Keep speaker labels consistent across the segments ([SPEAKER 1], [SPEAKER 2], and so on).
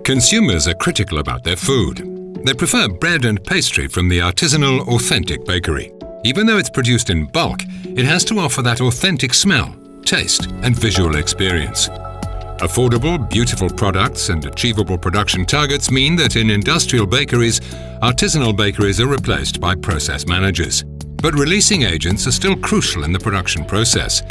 [SPEAKER 1] Consumers are critical about their food. They prefer bread and pastry from the artisanal, authentic bakery. Even though it's produced in bulk, it has to offer that authentic smell, taste, and visual experience. Affordable, beautiful products and achievable production targets mean that in industrial bakeries, artisanal bakeries are replaced by process managers. But releasing agents are still crucial in the production process.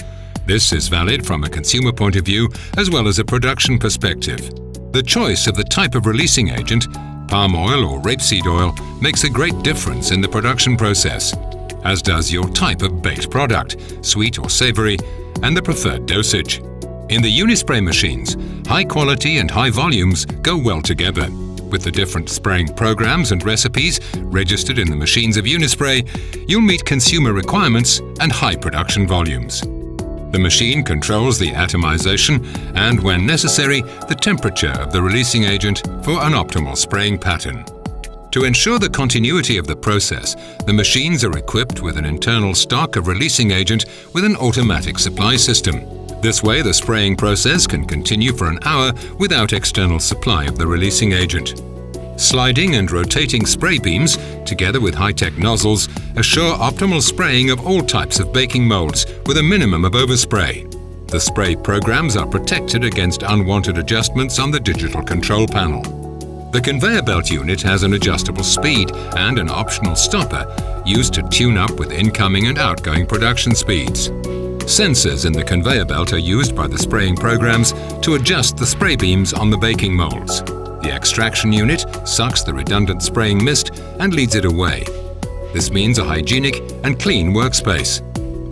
[SPEAKER 1] This is valid from a consumer point of view as well as a production perspective. The choice of the type of releasing agent, palm oil or rapeseed oil, makes a great difference in the production process, as does your type of baked product, sweet or savory, and the preferred dosage. In the Unispray machines, high quality and high volumes go well together. With the different spraying programs and recipes registered in the machines of Unispray, you'll meet consumer requirements and high production volumes. The machine controls the atomization and, when necessary, the temperature of the releasing agent for an optimal spraying pattern. To ensure the continuity of the process, the machines are equipped with an internal stock of releasing agent with an automatic supply system. This way, the spraying process can continue for an hour without external supply of the releasing agent. Sliding and rotating spray beams, together with high-tech nozzles, assure optimal spraying of all types of baking molds with a minimum of overspray. The spray programs are protected against unwanted adjustments on the digital control panel. The conveyor belt unit has an adjustable speed and an optional stopper used to tune up with incoming and outgoing production speeds. Sensors in the conveyor belt are used by the spraying programs to adjust the spray beams on the baking molds. The extraction unit sucks the redundant spraying mist and leads it away. This means a hygienic and clean workspace.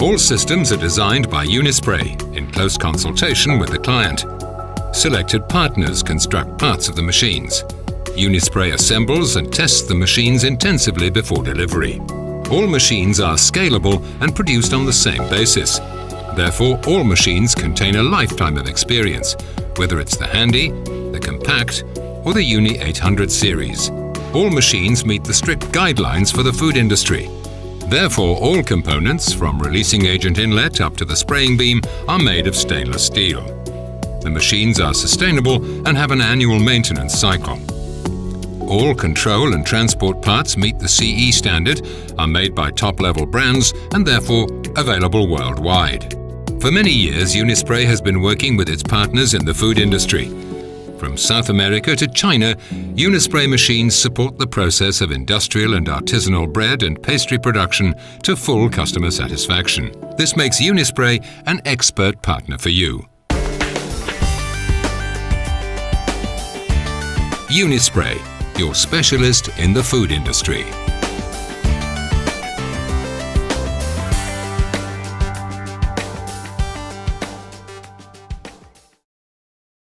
[SPEAKER 1] All systems are designed by Unispray in close consultation with the client. Selected partners construct parts of the machines. Unispray assembles and tests the machines intensively before delivery. All machines are scalable and produced on the same basis. Therefore, all machines contain a lifetime of experience, whether it's the Handy, the Compact, or the Uni 800 series. All machines meet the strict guidelines for the food industry. Therefore, all components, from releasing agent inlet up to the spraying beam, are made of stainless steel. The machines are sustainable and have an annual maintenance cycle. All control and transport parts meet the CE standard, are made by top-level brands, and therefore available worldwide. For many years, Unispray has been working with its partners in the food industry. From South America to China, Unispray machines support the process of industrial and artisanal bread and pastry production to full customer satisfaction. This makes Unispray an expert partner for you. Unispray, your specialist in the food industry.